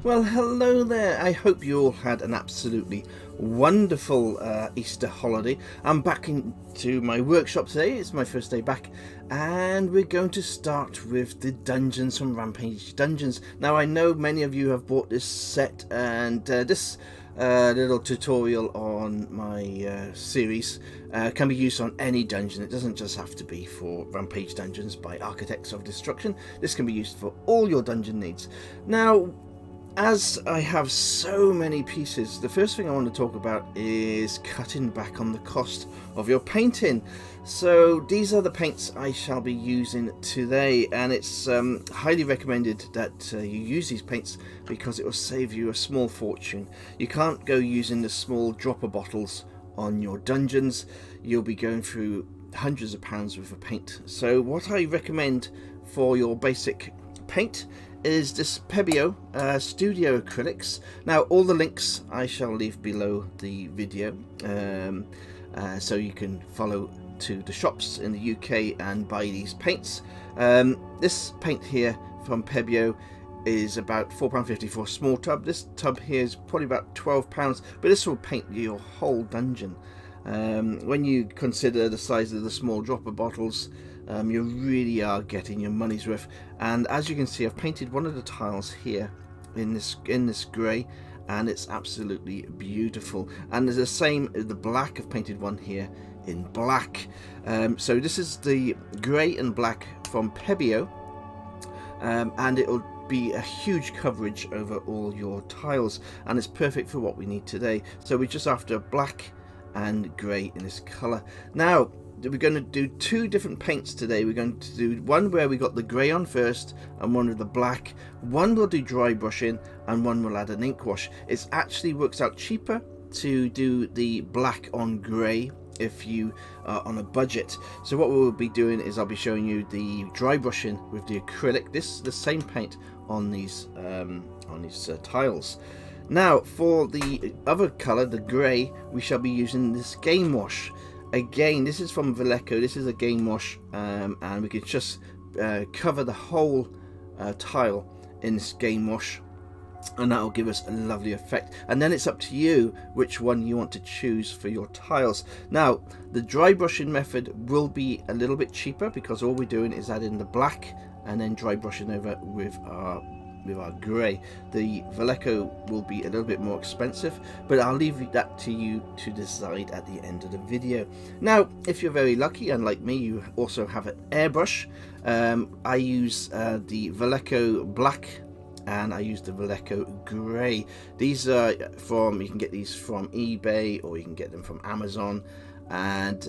Well, hello there. I hope you all had an absolutely wonderful Easter holiday. I'm back into my workshop today. It's my first day back, and we're going to start with the dungeons from Rampage Dungeons. Now, I know many of you have bought this set, and this little tutorial on my series can be used on any dungeon. It doesn't just have to be for Rampage Dungeons by Architects of Destruction. This can be used for all your dungeon needs. Now, as I have so many pieces, the first thing I want to talk about is cutting back on the cost of your painting. So these are the paints I shall be using today, and it's highly recommended that you use these paints because it will save you a small fortune. You can't go using the small dropper bottles on your dungeons. You'll be going through hundreds of pounds worth of paint. So what I recommend for your basic paint is this Pebeo Studio Acrylics. Now, all the links I shall leave below the video, so you can follow to the shops in the UK and buy these paints. This paint here from Pebeo is about £4.50 for a small tub. This tub here is probably about £12, but this will paint your whole dungeon. When you consider the size of the small dropper bottles, you really are getting your money's worth. And as you can see, I've painted one of the tiles here in this grey, and it's absolutely beautiful. And there's the same, the black, I've painted one here in black. So this is the grey and black from Pebeo, and it will be a huge coverage over all your tiles, and it's perfect for what we need today. So we're just after black and grey in this colour. Now, we're going to do two different paints today. We're going to do one where we got the grey on first and one with the black. One will do dry brushing and one will add an ink wash. It actually works out cheaper to do the black on grey if you are on a budget. So what we'll be doing is I'll be showing you the dry brushing with the acrylic. This is the same paint on these tiles. Now, for the other colour, the grey, we shall be using this game wash. Again, this is from Vallejo. This is a game wash, and we can just cover the whole tile in this game wash, and that will give us a lovely effect. And then it's up to you which one you want to choose for your tiles. Now, the dry brushing method will be a little bit cheaper because all we're doing is adding the black and then dry brushing over with our grey. The Vallejo will be a little bit more expensive, but I'll leave that to you to decide at the end of the video. Now, if you're very lucky, and like me, you also have an airbrush. I use the Vallejo black and I use the Vallejo grey. These are you can get these from eBay or you can get them from Amazon, and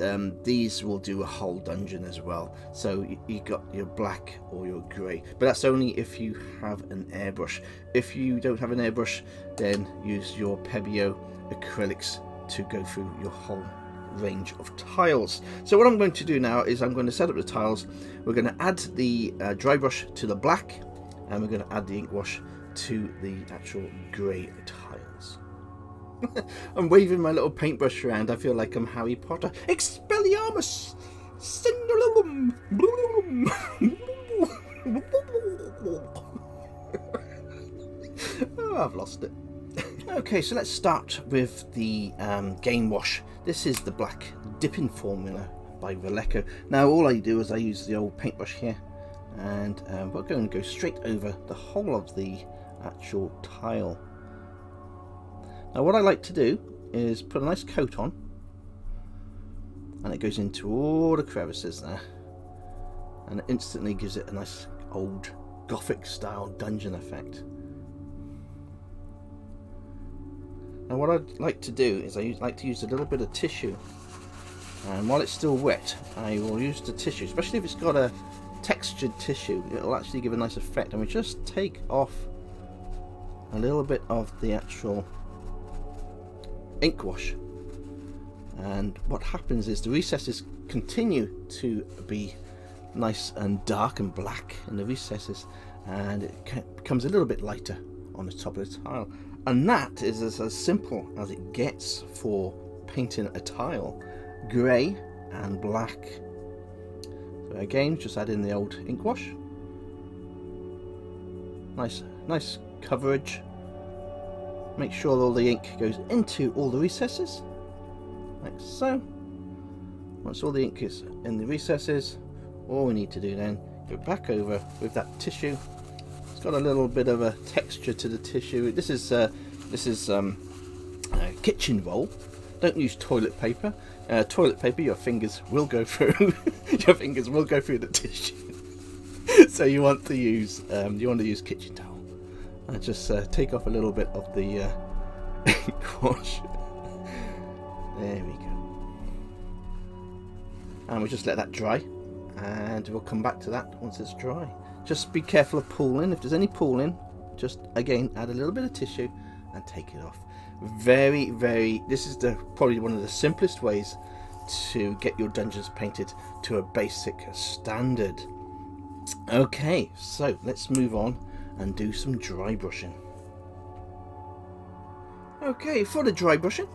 these will do a whole dungeon as well. So you got your black or your grey, but that's only if you have an airbrush. If you don't have an airbrush, then use your Pebeo acrylics to go through your whole range of tiles. So what I'm going to do now is I'm going to set up the tiles. We're going to add the dry brush to the black, and we're going to add the ink wash to the actual grey tiles. I'm waving my little paintbrush around. I feel like I'm Harry Potter. Expelliarmus! Cinderellum! Bloom! Oh, I've lost it. Okay, so let's start with the game wash. This is the black dipping formula by Vallejo. Now, all I do is I use the old paintbrush here, and we're going to go straight over the whole of the actual tile. Now, what I like to do is put a nice coat on, and it goes into all the crevices there, and it instantly gives it a nice old Gothic style dungeon effect. Now, what I'd like to do is I like to use a little bit of tissue, and while it's still wet, I will use the tissue, especially if it's got a textured tissue. It'll actually give a nice effect, and we just take off a little bit of the actual ink wash, and what happens is the recesses continue to be nice and dark and black in the recesses, and it becomes a little bit lighter on the top of the tile, and that is as simple as it gets for painting a tile, grey and black. So again, just add in the old ink wash, nice coverage, Make sure all the ink goes into all the recesses, like so. Once all the ink is in the recesses, all we need to do then, go back over with that tissue. It's got a little bit of a texture to the tissue. This is kitchen roll. Don't use toilet paper. Toilet paper, your fingers will go through. Your fingers will go through the tissue. So you want to use kitchen towel. And just take off a little bit of the wash. There we go. And we'll just let that dry, and we'll come back to that once it's dry. Just be careful of pooling. If there's any pooling, just again add a little bit of tissue and take it off. This is probably one of the simplest ways to get your dungeons painted to a basic standard. Okay, so let's move on and do some dry brushing. Okay, for the dry brushing,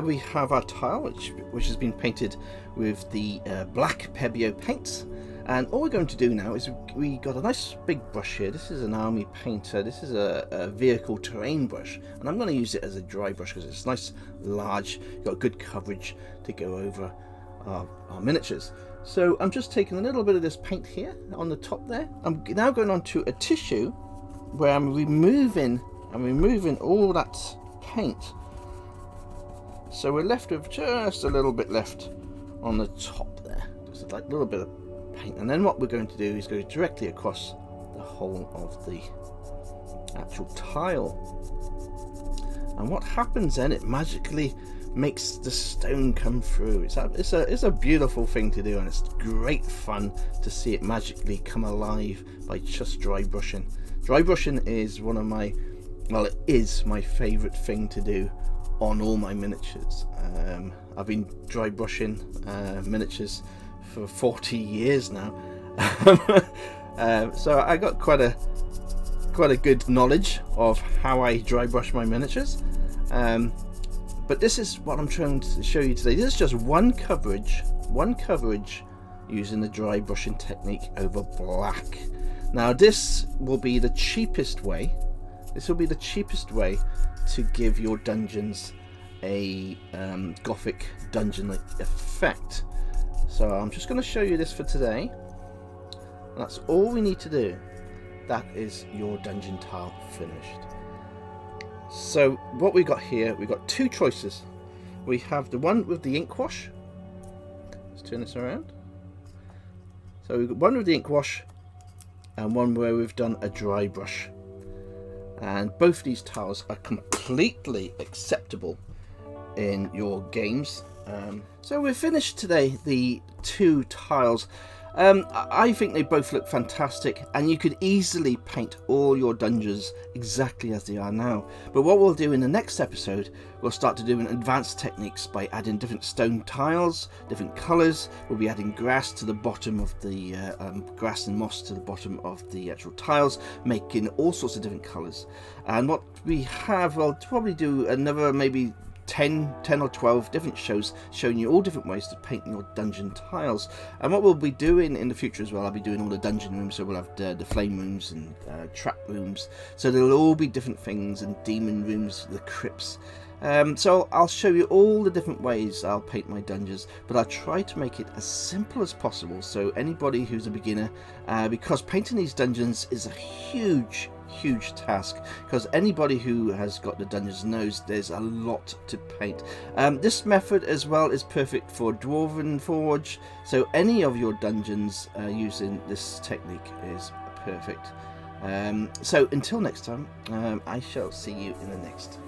we have our tile which has been painted with the black Pebeo paints, and all we're going to do now is we got a nice big brush here. This is an army painter. This is a vehicle terrain brush, and I'm going to use it as a dry brush because it's nice, large, got good coverage to go over our miniatures. So I'm just taking a little bit of this paint here on the top there. I'm now going on to a tissue where I'm removing all that paint. So we're left with just a little bit left on the top there, just like a little bit of paint. And then what we're going to do is go directly across the whole of the actual tile. And what happens then, it magically makes the stone come through. It's a beautiful thing to do, and it's great fun to see it magically come alive by just dry brushing. Dry brushing is it is my favourite thing to do on all my miniatures. I've been dry brushing miniatures for 40 years now. So I got quite a good knowledge of how I dry brush my miniatures. But this is what I'm trying to show you today. This is just one coverage using the dry brushing technique over black. Now this will be the cheapest way. This will be the cheapest way to give your dungeons a gothic dungeon-like effect. So I'm just going to show you this for today. That's all we need to do. That is your dungeon tile finished. So what we got here, we got two choices. We have the one with the ink wash. Let's turn this around. So we've got one with the ink wash and one where we've done a dry brush. And both these tiles are completely acceptable in your games. So we've finished today the two tiles. I think they both look fantastic, and you could easily paint all your dungeons exactly as they are now. But what we'll do in the next episode, we'll start to do advanced techniques by adding different stone tiles, different colours. We'll be adding grass to the bottom of the grass and moss to the bottom of the actual tiles, making all sorts of different colours. And what we have, we'll probably do another maybe 10 or 12 different shows showing you all different ways to paint your dungeon tiles. And what we'll be doing in the future as well, I'll be doing all the dungeon rooms, so we'll have the flame rooms and trap rooms, so there'll all be different things, and demon rooms, the crypts. So I'll show you all the different ways I'll paint my dungeons, but I'll try to make it as simple as possible, so anybody who's a beginner, because painting these dungeons is a huge task, because anybody who has got the dungeons knows there's a lot to paint. This method as well is perfect for Dwarven Forge, so any of your dungeons using this technique is perfect. So until next time, I shall see you in the next